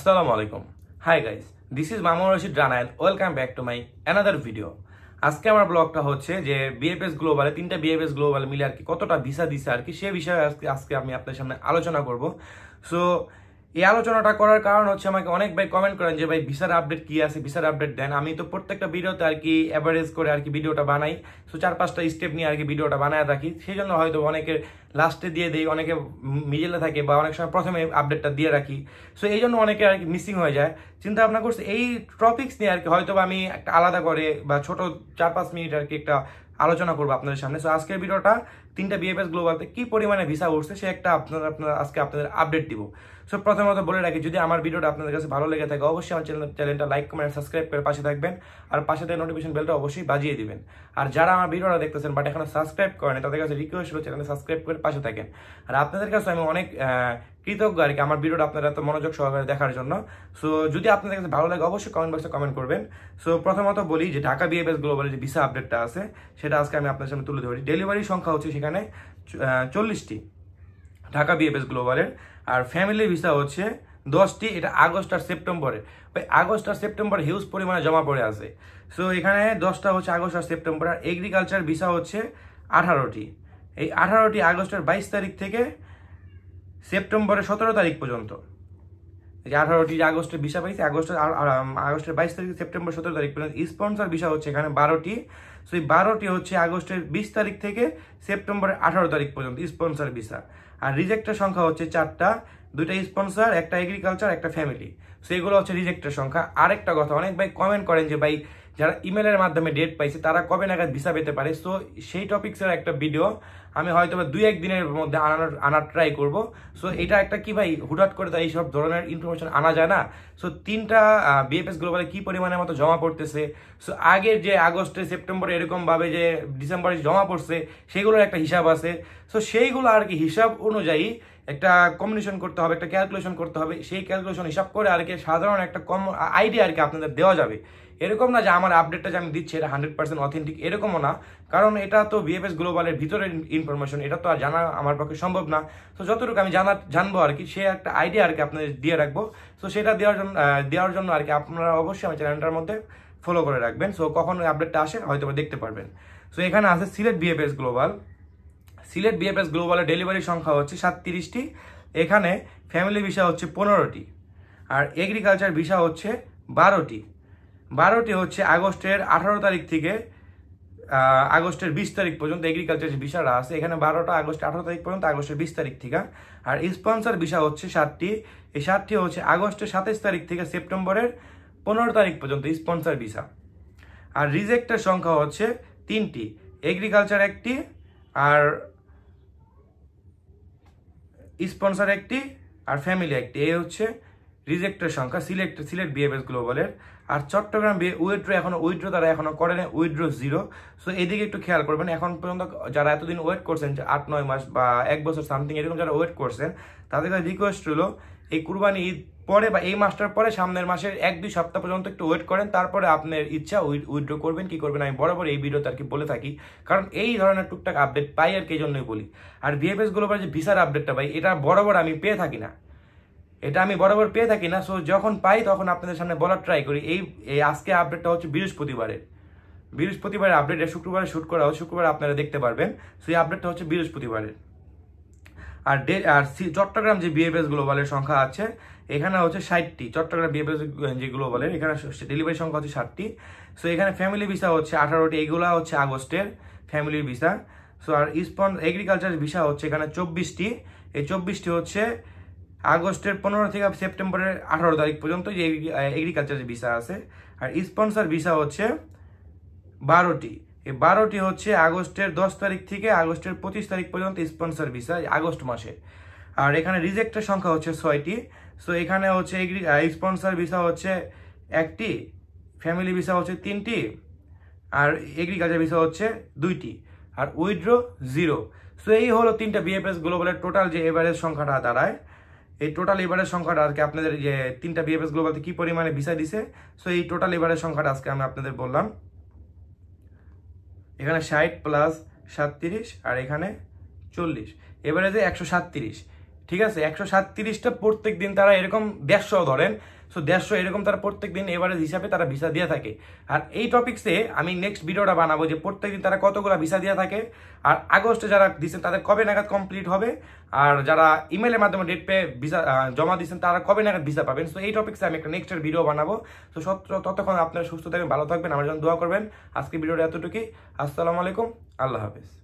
Assalamu alaikum. Hi guys, this is Mamour Rashid Rana and welcome back to my another video. আজকে আমার ব্লগটা হচ্ছে যে BFS গ্লোবালে তিনটা বিএফএস গ্লোবাল মিলে আর কি কতটা ভিসা দিছে আর কি সেই বিষয়ে আজকে আমি আপনাদের সামনে আলোচনা করব। সো এই আলোচনাটা করার কারণ হচ্ছে আমাকে অনেক ভাই কমেন্ট করেন যে ভাই ভিসার আপডেট কি আছে, ভিসার আপডেট দেন। আমি তো প্রত্যেকটা ভিডিওতে আর কি অ্যাভারেজ করে আর কি ভিডিওটা বানাই। সো 4-5টা স্টেপ নিয়ে আর কি ভিডিওটা বানায় রাখি, সেই জন্য হয়তো অনেকে লাস্টে দিয়ে দেই, অনেকে মিডলে থাকে বা অনেক সময় প্রথমে আপডেটটা দিয়ে রাখি। সো এই জন্য অনেকে আর কি মিসিং হয়ে যায়। চিন্তা ভাবনা করছে এই টপিকস নিয়ে আর কি হয়তো আমি একটা আলাদা করে বা ছোট 4-5 মিনিট আর কি একটা আলোচনা করবো আপনাদের সামনে। সো আজকের ভিডিওটা তিনটা বিএফএস গ্লোবালতে কি পরিমাণে ভিসা উঠছে সে একটা আজকে আপনাদের আপডেট দিব। সো প্রথমত বলে রাখি, যদি আমার ভিডিওটা আপনাদের কাছে ভালো লেগে থাকে অবশ্যই আমার চ্যানেলটা লাইক কমেন্ট সাবস্ক্রাইব করে পাশে থাকবেন, আর পাশে থেকে নোটিফিকেশন বেলটা অবশ্যই বাজিয়ে দিবেন। আর যারা আমার ভিডিওটা দেখতেছেন বাট এখনো সাবস্ক্রাইব করেন, তাদের কাছে রিকোয়েস্ট হলো চ্যানেলটা সাবস্ক্রাইব করে পাশে থাকেন। আর আপনাদের কাছে আমি অনেক কৃতজ্ঞ আর কি আমার ভিডিওটা আপনারা এত মনোযোগ সহকারে দেখার জন্য। সো যদি আপনাদের কাছে ভালো লাগে অবশ্যই কমেন্ট বক্সে কমেন্ট করবেন। সো প্রথমত বলি যে ঢাকা বিএফএস গ্লোবালের যে ভিসা আপডেটটা আছে সেটা আজকে আমি আপনাদের সামনে তুলে ধরি। ডেলিভারি সংখ্যা হচ্ছে সেখানে 40টি ঢাকা বিএফএস গ্লোবালের, আর ফ্যামিলি ভিসা হচ্ছে 10টি। এটা আগস্ট আর সেপ্টেম্বরে, ভাই আগস্ট আর সেপ্টেম্বরে হিউজ পরিমাণে জমা পড়ে আছে। সো এখানে 10টা হচ্ছে আগস্ট আর সেপ্টেম্বর। আর এগ্রিকালচার ভিসা হচ্ছে 18টি। এই 18টি আগস্টের 22 তারিখ থেকে সেপ্টেম্বরের 17 তারিখ পর্যন্ত। এই যে 18টি আগস্টের ভিসা পাইছে, আগস্টের 22 তারিখ সেপ্টেম্বর 17 তারিখ পর্যন্ত। স্পন্সর ভিসা হচ্ছে এখানে 12টি। সো এই 12টি হচ্ছে আগস্টের 20 তারিখ থেকে সেপ্টেম্বরের 18 তারিখ পর্যন্ত স্পন্সর ভিসা। আর রিজেক্টের সংখ্যা হচ্ছে 4টা, 2টা স্পন্সর, একটা এগ্রিকালচার, একটা ফ্যামিলি। সো এগুলো হচ্ছে রিজেক্টের সংখ্যা। আরেকটা কথা, অনেক ভাই কমেন্ট করেন যে ভাই যারা ইমেলের মাধ্যমে ডেট পাইছে তারা কবে নাগাদ ভিসা পেতে পারে। সো সেই টপিক্সের একটা ভিডিও আমি হয়তো 2-1 দিনের মধ্যে আনার ট্রাই করব। সো এটা একটা কি ভাই হুটহাট করে তাই এইসব ধরনের ইনফরমেশন আনা যায় না। সো তিনটা বিএফএস গ্লোবালে কি পরিমাণের মতো জমা পড়তেছে, সো আগের যে আগস্টে সেপ্টেম্বরে এরকম ভাবে যে ডিসেম্বরে জমা পড়ছে সেগুলোর একটা হিসাব আছে। সো সেইগুলো আর কি হিসাব অনুযায়ী একটা কম্বিনেশন করতে হবে, একটা ক্যালকুলেশন করতে হবে। সেই ক্যালকুলেশন হিসাব করে আর কি সাধারণ একটা কম আইডিয়া আর কি আপনাদের দেওয়া যাবে। এরকম না যে আমার আপডেটটা যে আমি দিচ্ছি এটা 100% অথেন্টিক, এরকমও না। কারণ এটা তো বিএফএস গ্লোবালের ভিতরের ইনফরমেশন, এটা তো আর জানা আমার পক্ষে সম্ভব না। তো যতটুকু আমি জানবো আর কি সে একটা আইডিয়া আর কি আপনাদের দিয়ে রাখবো। তো সেটা দেওয়ার জন্য আর কি আপনারা অবশ্যই আমার চ্যানেলটার মধ্যে ফলো করে রাখবেন। সো কখন আপডেটটা আসে হয়তো দেখতে পারবেন। সো এখানে আছে Sylhet BFS global. Sylhet BFS গ্লোবালের ডেলিভারি সংখ্যা হচ্ছে 37টি। এখানে ফ্যামিলি ভিসা হচ্ছে 15টি, আর এগ্রিকালচার ভিসা হচ্ছে 12টি। 12টি হচ্ছে আগস্টের 18 তারিখ থেকে আগস্টের 20 তারিখ পর্যন্ত এগ্রিকালচার যে ভিসাটা আছে এখানে 12টা আগস্টের 18 তারিখ পর্যন্ত, আগস্টের 20 তারিখ থেকে। আর স্পন্সর ভিসা হচ্ছে 7টি। এই 7টি হচ্ছে আগস্টের 27 তারিখ থেকে সেপ্টেম্বরের 15 তারিখ পর্যন্ত স্পন্সর ভিসা। আর রিজেক্টের সংখ্যা হচ্ছে 3টি, এগ্রিকালচার 1টি, আর স্পন্সর 1টি, আর ফ্যামিলি 1টি। এই হচ্ছে রিজেক্টের সংখ্যা সিলেট বিএফএস গ্লোবালের। আর চট্টগ্রাম উইথড্র তারা এখনো করে না, উইথড্র 0। সো এদিকে একটু খেয়াল করবেন। এখন পর্যন্ত যারা এতদিন ওয়েট করছেন, 8-9 মাস বা 1 বছর সামথিং এরকম যারা ওয়েট করছেন, তাদের কাছে রিকোয়েস্ট হলো এই কুরবানি ঈদ পরে বা এই মাসটার পরে সামনের মাসের 1-2 সপ্তাহ পর্যন্ত একটু ওয়েট করেন, তারপরে আপনার ইচ্ছা উইথড্র করবেন কি করবেন। আমি বরাবর এই ভিডিওতে আর কি বলে থাকি, কারণ এই ধরনের টুকটাক আপডেট পাই আর কি, এই জন্যই বলি। আর বিএফএস গ্লোবাল যে ভিসার আপডেটটা পাই এটা বরাবর আমি পেয়ে থাকি না, সো যখন পাই তখন আপনাদের সামনে বলার ট্রাই করি। এই আজকে আপডেটটা হচ্ছে বৃহস্পতিবারের আপডেট। শুক্রবারে শুট করা হয়, শুক্রবার আপনারা দেখতে পারবেন। সো এই আপডেটটা হচ্ছে বৃহস্পতিবারের। আর চট্টগ্রাম যে বিএফএস গ্লোবালের সংখ্যা আছে এখানে হচ্ছে 60টি। চট্টগ্রাম বিএফএস যে গ্লোবালের এখানে ডেলিভারি সংখ্যা হচ্ছে 60টি। সো এখানে ফ্যামিলি ভিসা হচ্ছে 18টি, এগুলা হচ্ছে আগস্টের ফ্যামিলির ভিসা। সো আর এগ্রিকালচার ভিসা হচ্ছে এখানে 24টি। এই 24টি হচ্ছে আগস্টের 15 থেকে সেপ্টেম্বরের 18 তারিখ পর্যন্ত যে এগ্রিকালচার ভিসা আছে। আর স্পন্সর ভিসা হচ্ছে 12টি। এই 12টি হচ্ছে আগস্টের 10 তারিখ থেকে আগস্টের 25 তারিখ পর্যন্ত স্পন্সর ভিসা আগস্ট মাসে। আর এখানে রিজেক্টের সংখ্যা হচ্ছে 6টি। সো এখানে হচ্ছে স্পন্সর ভিসা হচ্ছে 1টি, ফ্যামিলি ভিসা হচ্ছে 3টি, আর এগ্রিকালচার ভিসা হচ্ছে 2টি, আর উইথড্র 0। সো এই হলো তিনটা বিএফএস গ্লোবালের টোটাল যে এভারেজ সংখ্যাটা দাঁড়ায়। এই টোটাল এভারেজ সংখ্যাটা আর কি আপনাদের যে তিনটা বিএফএস গ্লোবালতে কি পরিমাণে ভিসা দিছে, সো এই টোটাল এভারেজ সংখ্যাটা আজকে আমি আপনাদের বললাম। এখানে 60 + 37 আর এখানে 40, এভারেজে 137। ঠিক আছে 137টা প্রত্যেক দিন তারা এরকম 150 ধরেন, সো 150 এরকম তারা প্রত্যেক দিন এভারেজ হিসাবে তারা ভিসা দিয়ে থাকে। আর এই টপিক্সে আমি নেক্সট ভিডিওটা বানাবো যে প্রত্যেকদিন তারা কতগুলো ভিসা দিয়ে থাকে, আর আগস্টে যারা দিচ্ছেন তাদের কবে নাগাদ কমপ্লিট হবে, আর যারা ইমেলের মাধ্যমে ডেট পেয়ে ভিসা জমা দিচ্ছেন তারা কবে নাগাদ ভিসা পাবেন। সো এই টপিক্সে আমি একটা নেক্সটের ভিডিও বানাবো। তো ততক্ষণ আপনারা সুস্থ থাকবেন, ভালো থাকবেন, আমার জন্য দোয়া করবেন। আজকে ভিডিওটা এতটুকুই। আসসালামু আলাইকুম, আল্লাহ হাফেজ।